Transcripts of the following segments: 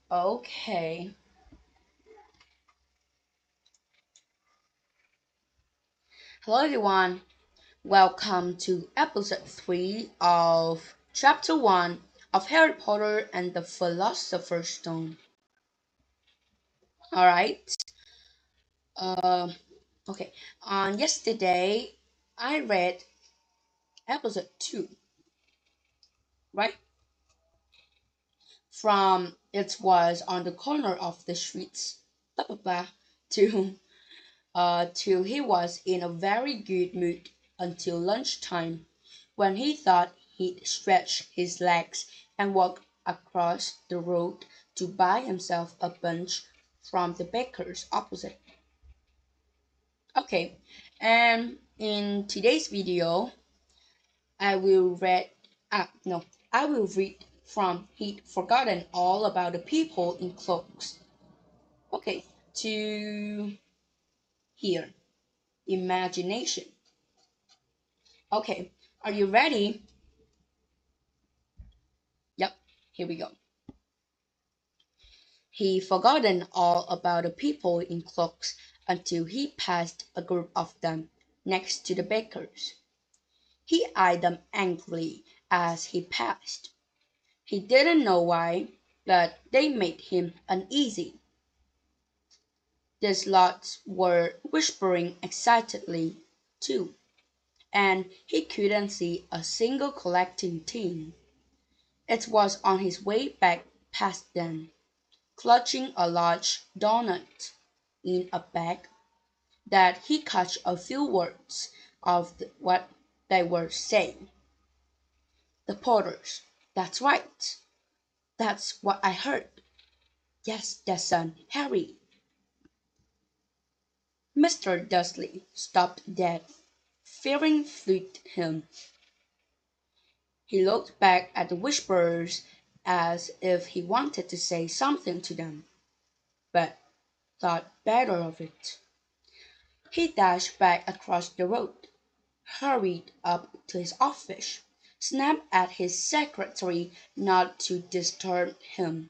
Okay. Hello everyone. Welcome to episode 3 of chapter 1 of Harry Potter and the Philosopher's Stone. Alright. Um okay. On yesterday I read episode 2, right? From it was on the corner of the streets, blah blah blah, to till he was in a very good mood until lunchtime, when he thought he'd stretch his legs and walk across the road to buy himself a bunch from the baker's opposite. Okay, and in today's video, I will read. No, I will read from He'd Forgotten All About the People in Cloaks. Okay, to here, imagination. Okay, are you ready? Yep, here we go. He forgotten all about the people in cloaks until he passed a group of them next to the bakers. He eyed them angrily as he passed. He didn't know why, but they made him uneasy. These lots were whispering excitedly, too, and he couldn't see a single collecting team. It was on his way back past them, clutching a large doughnut in a bag, that he caught a few words of what they were saying. The porters. That's right. That's what I heard. Yes, their son, Harry. Mr. Dursley stopped dead, fearing fleet him. He looked back at the whisperers as if he wanted to say something to them, but thought better of it. He dashed back across the road, hurried up to his office, snapped at his secretary not to disturb him,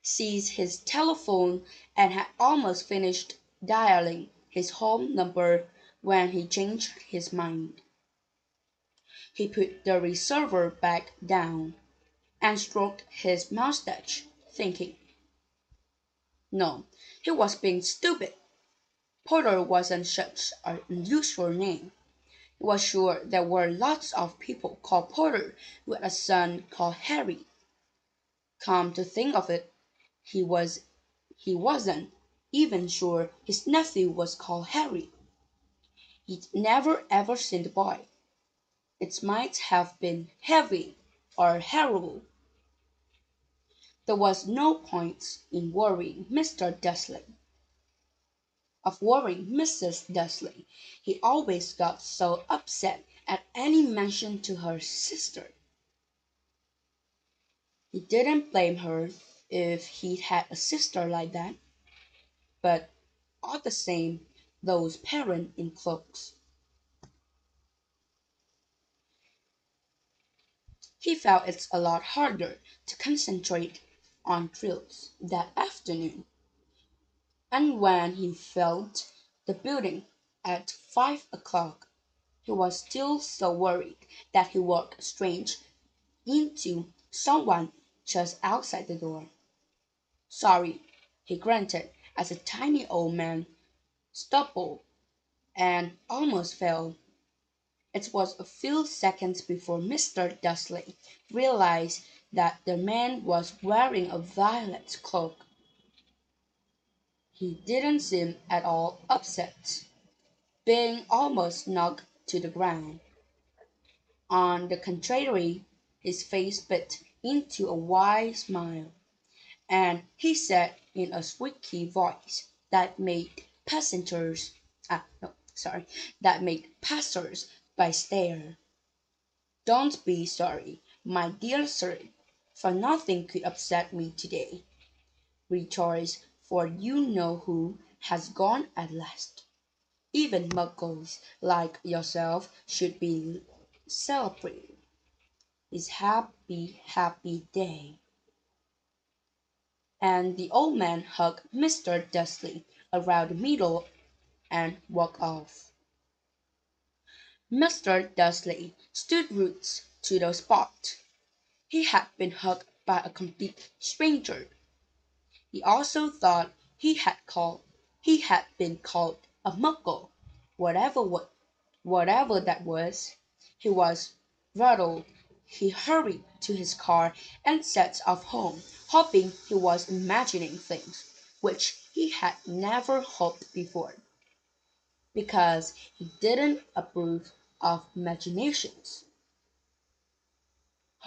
seized his telephone, and had almost finished dialing his home number when he changed his mind. He put the receiver back down and stroked his mustache, thinking. No, he was being stupid. Porter wasn't such an unusual name. He was sure there were lots of people called Porter with a son called Harry. Come to think of it, he wasn't even sure his nephew was called Harry. He'd never ever seen the boy. It might have been Heavy or Harold. There was no point in worrying Mr. Dursley. Of worrying Mrs. Dursley. He always got so upset at any mention to her sister. He didn't blame her if he'd had a sister like that, but all the same, those parents in cloaks. He felt it a lot harder to concentrate on drills that afternoon, and when he felt the building at 5 o'clock, he was still so worried that he walked straight into someone just outside the door. Sorry, he grunted as a tiny old man stumbled and almost fell. It was a few seconds before Mr. Dursley realized that the man was wearing a violet cloak. He didn't seem at all upset, being almost knocked to the ground. On the contrary, his face bit into a wide smile, and he said in a squeaky voice that made passengers no, sorry, that made passers by stare. Don't be sorry, my dear sir, for nothing could upset me today. Rejoice, for you know who has gone at last. Even muggles like yourself should be celebrated. It's happy, happy day. and the old man hugged Mr. Dursley around the middle and walked off. Mr. Dursley stood rooted to the spot. He had been hugged by a complete stranger. He also thought he had been called a muggle, whatever that was. He was rattled. He hurried to his car and set off home, hoping he was imagining things which he had never hoped before, because he didn't approve of imaginations.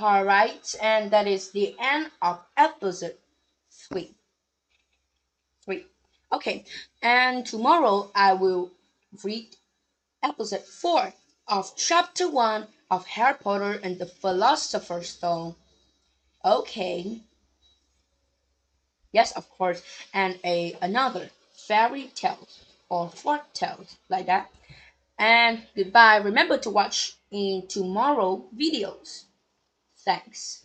Alright, and that is the end of episode 3. 3. Okay, and tomorrow I will read episode 4 of chapter 1 of Harry Potter and the Philosopher's Stone. Okay, yes, of course, and another fairy tale or folk tales like that. And goodbye. Remember to watch in tomorrow videos. Thanks.